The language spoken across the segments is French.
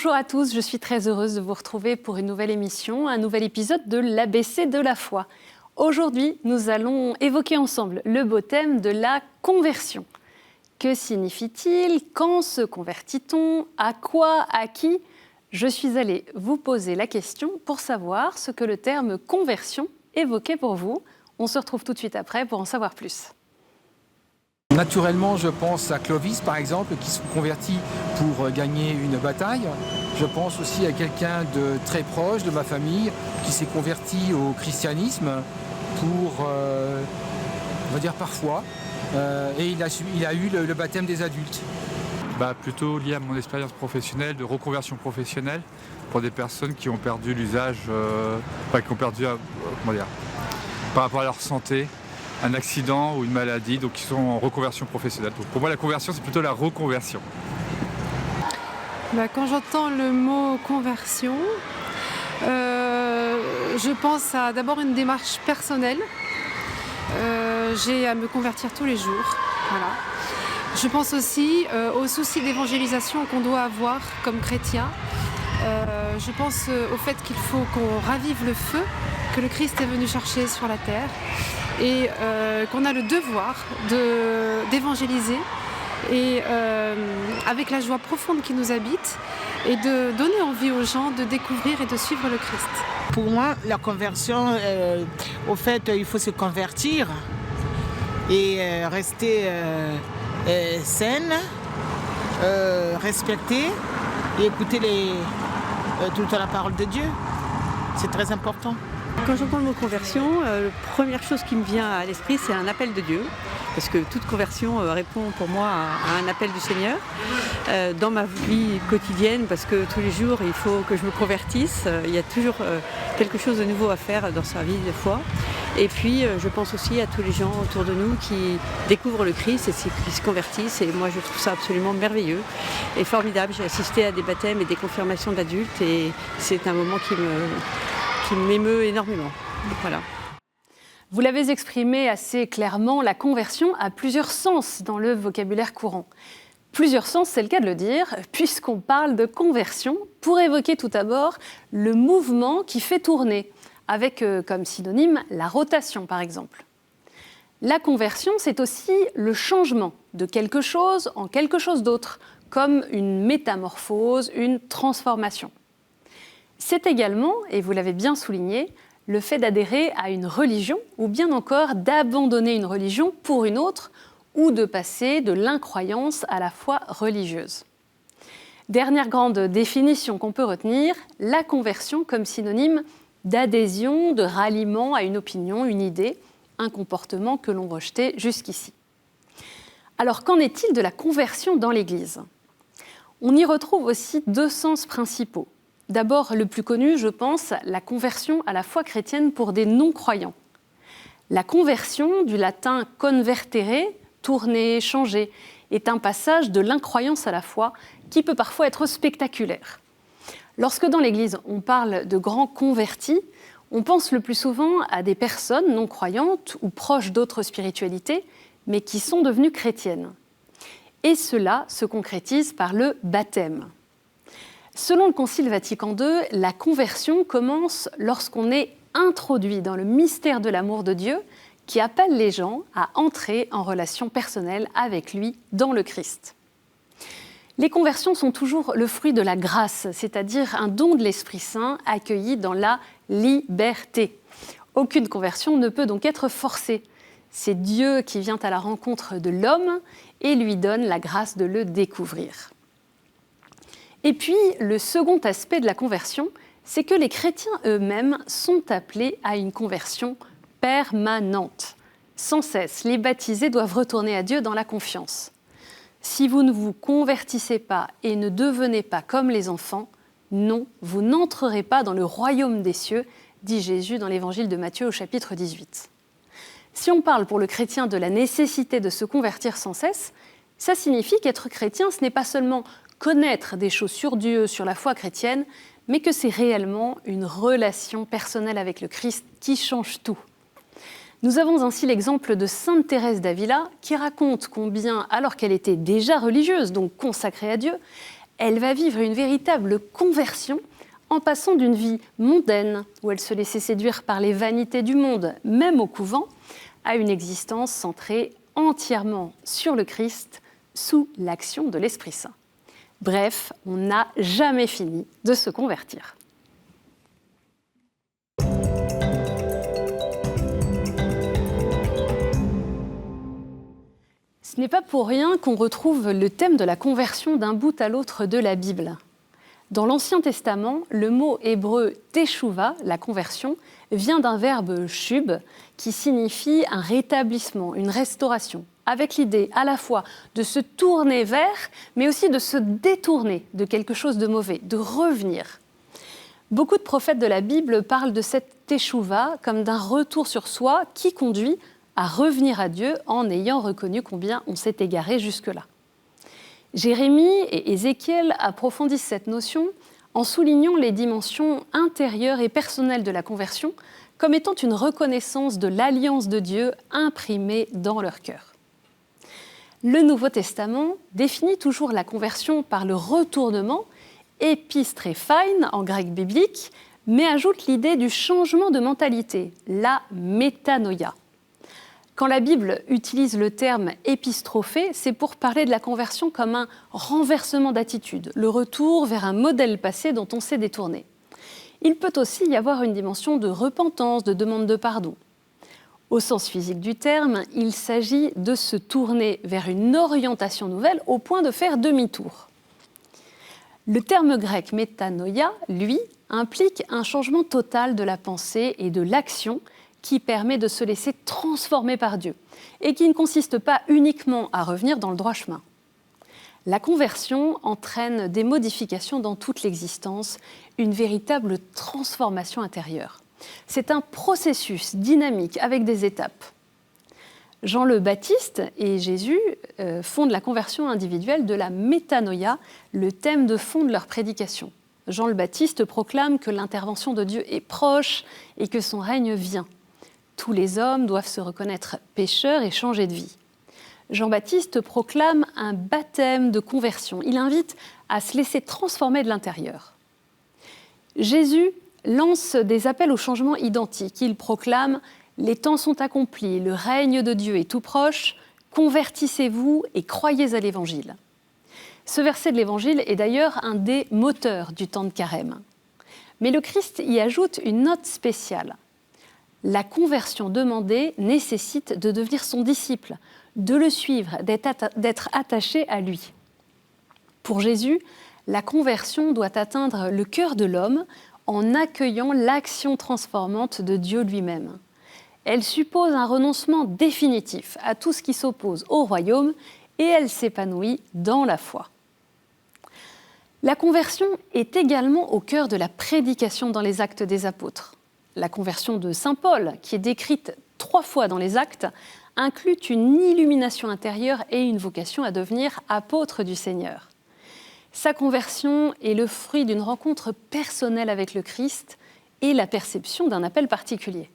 Bonjour à tous, je suis très heureuse de vous retrouver pour une nouvelle émission, un nouvel épisode de l'ABC de la foi. Aujourd'hui, nous allons évoquer ensemble le beau thème de la conversion. Que signifie-t-il? Quand se convertit-on? À quoi? À qui? Je suis allée vous poser la question pour savoir ce que le terme conversion évoquait pour vous. On se retrouve tout de suite après pour en savoir plus. Naturellement, je pense à Clovis, par exemple, qui se convertit pour gagner une bataille. Je pense aussi à quelqu'un de très proche de ma famille qui s'est converti au christianisme pour, on va dire parfois, et il a eu le baptême des adultes. Plutôt lié à mon expérience professionnelle, de reconversion professionnelle, pour des personnes qui ont perdu l'usage, par rapport à leur santé, un accident ou une maladie, donc qui sont en reconversion professionnelle. Donc pour moi, la conversion, c'est plutôt la reconversion. Quand j'entends le mot conversion, je pense à d'abord une démarche personnelle. J'ai à me convertir tous les jours. Voilà. Je pense aussi au souci d'évangélisation qu'on doit avoir comme chrétien. Je pense au fait qu'il faut qu'on ravive le feu que le Christ est venu chercher sur la terre et qu'on a le devoir d'évangéliser et avec la joie profonde qui nous habite et de donner envie aux gens de découvrir et de suivre le Christ. Pour moi, la conversion, au fait, il faut se convertir et rester saine, respecter et écouter tout le temps la parole de Dieu. C'est très important. Quand j'entends le mot conversion, la première chose qui me vient à l'esprit, c'est un appel de Dieu. Parce que toute conversion répond pour moi à un appel du Seigneur. Dans ma vie quotidienne, parce que tous les jours, il faut que je me convertisse. Il y a toujours quelque chose de nouveau à faire dans sa vie de foi. Et puis, je pense aussi à tous les gens autour de nous qui découvrent le Christ et qui se convertissent. Et moi, je trouve ça absolument merveilleux et formidable. J'ai assisté à des baptêmes et des confirmations d'adultes et c'est un moment qui m'émeut énormément. Voilà. Vous l'avez exprimé assez clairement, la conversion a plusieurs sens dans le vocabulaire courant. Plusieurs sens, c'est le cas de le dire, puisqu'on parle de conversion, pour évoquer tout d'abord le mouvement qui fait tourner, avec comme synonyme la rotation par exemple. La conversion, c'est aussi le changement de quelque chose en quelque chose d'autre, comme une métamorphose, une transformation. C'est également, et vous l'avez bien souligné, le fait d'adhérer à une religion ou bien encore d'abandonner une religion pour une autre ou de passer de l'incroyance à la foi religieuse. Dernière grande définition qu'on peut retenir, la conversion comme synonyme d'adhésion, de ralliement à une opinion, une idée, un comportement que l'on rejetait jusqu'ici. Alors qu'en est-il de la conversion dans l'Église? On y retrouve aussi deux sens principaux. D'abord, le plus connu, je pense, la conversion à la foi chrétienne pour des non-croyants. La conversion, du latin convertere, tourner, changer, est un passage de l'incroyance à la foi qui peut parfois être spectaculaire. Lorsque dans l'Église, on parle de grands convertis, on pense le plus souvent à des personnes non-croyantes ou proches d'autres spiritualités, mais qui sont devenues chrétiennes. Et cela se concrétise par le baptême. Selon le Concile Vatican II, la conversion commence lorsqu'on est introduit dans le mystère de l'amour de Dieu qui appelle les gens à entrer en relation personnelle avec lui dans le Christ. Les conversions sont toujours le fruit de la grâce, c'est-à-dire un don de l'Esprit Saint accueilli dans la liberté. Aucune conversion ne peut donc être forcée. C'est Dieu qui vient à la rencontre de l'homme et lui donne la grâce de le découvrir. Et puis, le second aspect de la conversion, c'est que les chrétiens eux-mêmes sont appelés à une conversion permanente. Sans cesse, les baptisés doivent retourner à Dieu dans la confiance. Si vous ne vous convertissez pas et ne devenez pas comme les enfants, non, vous n'entrerez pas dans le royaume des cieux, dit Jésus dans l'évangile de Matthieu au chapitre 18. Si on parle pour le chrétien de la nécessité de se convertir sans cesse, ça signifie qu'être chrétien, ce n'est pas seulement connaître des choses sur Dieu, sur la foi chrétienne, mais que c'est réellement une relation personnelle avec le Christ qui change tout. Nous avons ainsi l'exemple de Sainte Thérèse d'Avila qui raconte combien, alors qu'elle était déjà religieuse, donc consacrée à Dieu, elle va vivre une véritable conversion en passant d'une vie mondaine, où elle se laissait séduire par les vanités du monde, même au couvent, à une existence centrée entièrement sur le Christ, sous l'action de l'Esprit Saint. Bref, on n'a jamais fini de se convertir. Ce n'est pas pour rien qu'on retrouve le thème de la conversion d'un bout à l'autre de la Bible. Dans l'Ancien Testament, le mot hébreu teshuva, la conversion, vient d'un verbe shub qui signifie un rétablissement, une restauration, avec l'idée à la fois de se tourner vers, mais aussi de se détourner de quelque chose de mauvais, de revenir. Beaucoup de prophètes de la Bible parlent de cette teshuva comme d'un retour sur soi qui conduit à revenir à Dieu en ayant reconnu combien on s'est égaré jusque-là. Jérémie et Ézéchiel approfondissent cette notion en soulignant les dimensions intérieures et personnelles de la conversion comme étant une reconnaissance de l'alliance de Dieu imprimée dans leur cœur. Le Nouveau Testament définit toujours la conversion par le retournement, epistréphine en grec biblique, mais ajoute l'idée du changement de mentalité, la métanoïa. Quand la Bible utilise le terme épistrophée, c'est pour parler de la conversion comme un renversement d'attitude, le retour vers un modèle passé dont on s'est détourné. Il peut aussi y avoir une dimension de repentance, de demande de pardon. Au sens physique du terme, il s'agit de se tourner vers une orientation nouvelle au point de faire demi-tour. Le terme grec métanoïa, lui, implique un changement total de la pensée et de l'action qui permet de se laisser transformer par Dieu et qui ne consiste pas uniquement à revenir dans le droit chemin. La conversion entraîne des modifications dans toute l'existence, une véritable transformation intérieure. C'est un processus dynamique avec des étapes. Jean le Baptiste et Jésus font de la conversion individuelle de la métanoïa le thème de fond de leur prédication. Jean le Baptiste proclame que l'intervention de Dieu est proche et que son règne vient. Tous les hommes doivent se reconnaître pécheurs et changer de vie. Jean-Baptiste proclame un baptême de conversion. Il invite à se laisser transformer de l'intérieur. Jésus lance des appels au changement identique. Il proclame « Les temps sont accomplis, le règne de Dieu est tout proche, convertissez-vous et croyez à l'Évangile ». Ce verset de l'Évangile est d'ailleurs un des moteurs du temps de carême. Mais le Christ y ajoute une note spéciale. La conversion demandée nécessite de devenir son disciple, de le suivre, d'être attaché à lui. Pour Jésus, la conversion doit atteindre le cœur de l'homme en accueillant l'action transformante de Dieu lui-même. Elle suppose un renoncement définitif à tout ce qui s'oppose au royaume et elle s'épanouit dans la foi. La conversion est également au cœur de la prédication dans les Actes des Apôtres. La conversion de saint Paul, qui est décrite 3 fois dans les Actes, inclut une illumination intérieure et une vocation à devenir apôtre du Seigneur. Sa conversion est le fruit d'une rencontre personnelle avec le Christ et la perception d'un appel particulier.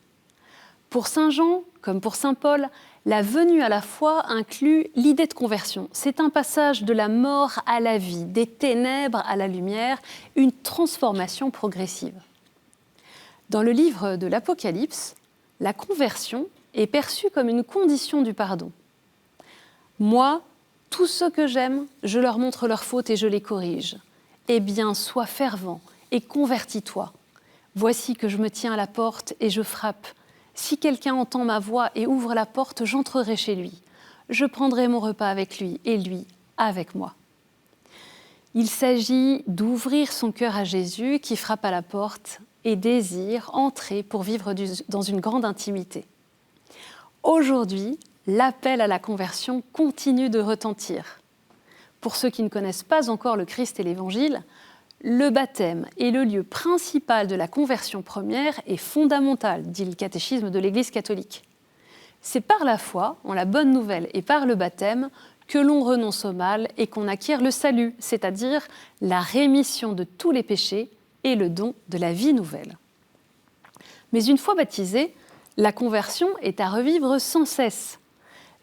Pour saint Jean, comme pour saint Paul, la venue à la foi inclut l'idée de conversion. C'est un passage de la mort à la vie, des ténèbres à la lumière, une transformation progressive. Dans le livre de l'Apocalypse, la conversion est perçue comme une condition du pardon. Moi, tous ceux que j'aime, je leur montre leurs fautes et je les corrige. Eh bien, sois fervent et convertis-toi. Voici que je me tiens à la porte et je frappe. Si quelqu'un entend ma voix et ouvre la porte, j'entrerai chez lui. Je prendrai mon repas avec lui et lui avec moi. Il s'agit d'ouvrir son cœur à Jésus qui frappe à la porte et désire entrer pour vivre dans une grande intimité. Aujourd'hui, l'appel à la conversion continue de retentir. Pour ceux qui ne connaissent pas encore le Christ et l'Évangile, le baptême est le lieu principal de la conversion première et fondamental, dit le catéchisme de l'Église catholique. C'est par la foi, en la bonne nouvelle et par le baptême, que l'on renonce au mal et qu'on acquiert le salut, c'est-à-dire la rémission de tous les péchés et le don de la vie nouvelle. Mais une fois baptisé, la conversion est à revivre sans cesse.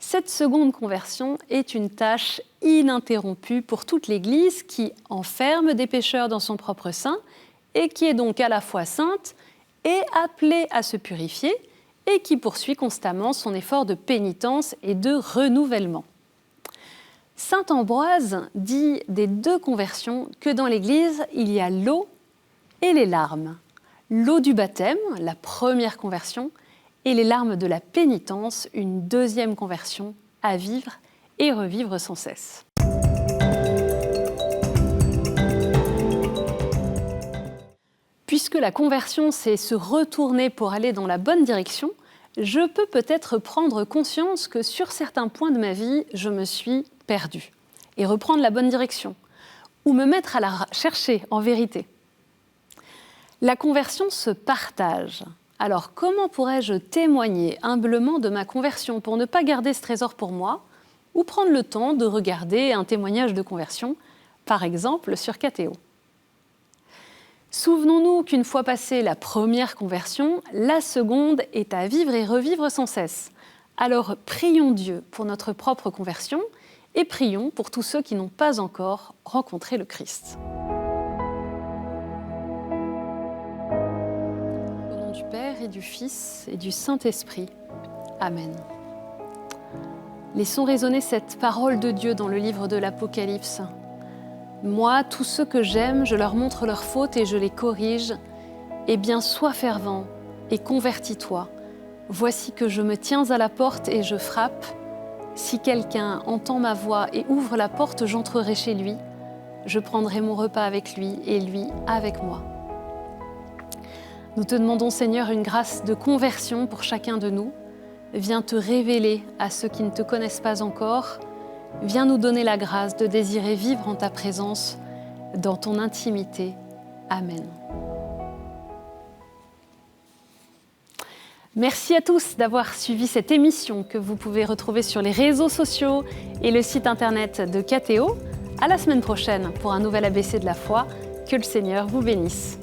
Cette seconde conversion est une tâche ininterrompue pour toute l'Église qui enferme des pécheurs dans son propre sein et qui est donc à la fois sainte et appelée à se purifier et qui poursuit constamment son effort de pénitence et de renouvellement. Saint Ambroise dit des deux conversions que dans l'Église, il y a l'eau et les larmes. L'eau du baptême, la première conversion, et les larmes de la pénitence, une deuxième conversion à vivre et revivre sans cesse. Puisque la conversion, c'est se retourner pour aller dans la bonne direction, je peux peut-être prendre conscience que sur certains points de ma vie, je me suis perdue et reprendre la bonne direction, ou me mettre à la chercher en vérité. La conversion se partage. Alors, comment pourrais-je témoigner humblement de ma conversion pour ne pas garder ce trésor pour moi, ou prendre le temps de regarder un témoignage de conversion, par exemple sur KTO ? Souvenons-nous qu'une fois passée la première conversion, la seconde est à vivre et revivre sans cesse. Alors, prions Dieu pour notre propre conversion et prions pour tous ceux qui n'ont pas encore rencontré le Christ. Du Père et du Fils et du Saint-Esprit. Amen. Laissons résonner cette parole de Dieu dans le livre de l'Apocalypse. Moi, tous ceux que j'aime, je leur montre leurs fautes et je les corrige. Eh bien, sois fervent et convertis-toi. Voici que je me tiens à la porte et je frappe. Si quelqu'un entend ma voix et ouvre la porte, j'entrerai chez lui. Je prendrai mon repas avec lui et lui avec moi. Nous te demandons, Seigneur, une grâce de conversion pour chacun de nous. Viens te révéler à ceux qui ne te connaissent pas encore. Viens nous donner la grâce de désirer vivre en ta présence, dans ton intimité. Amen. Merci à tous d'avoir suivi cette émission que vous pouvez retrouver sur les réseaux sociaux et le site internet de KTO. À la semaine prochaine pour un nouvel ABC de la foi. Que le Seigneur vous bénisse.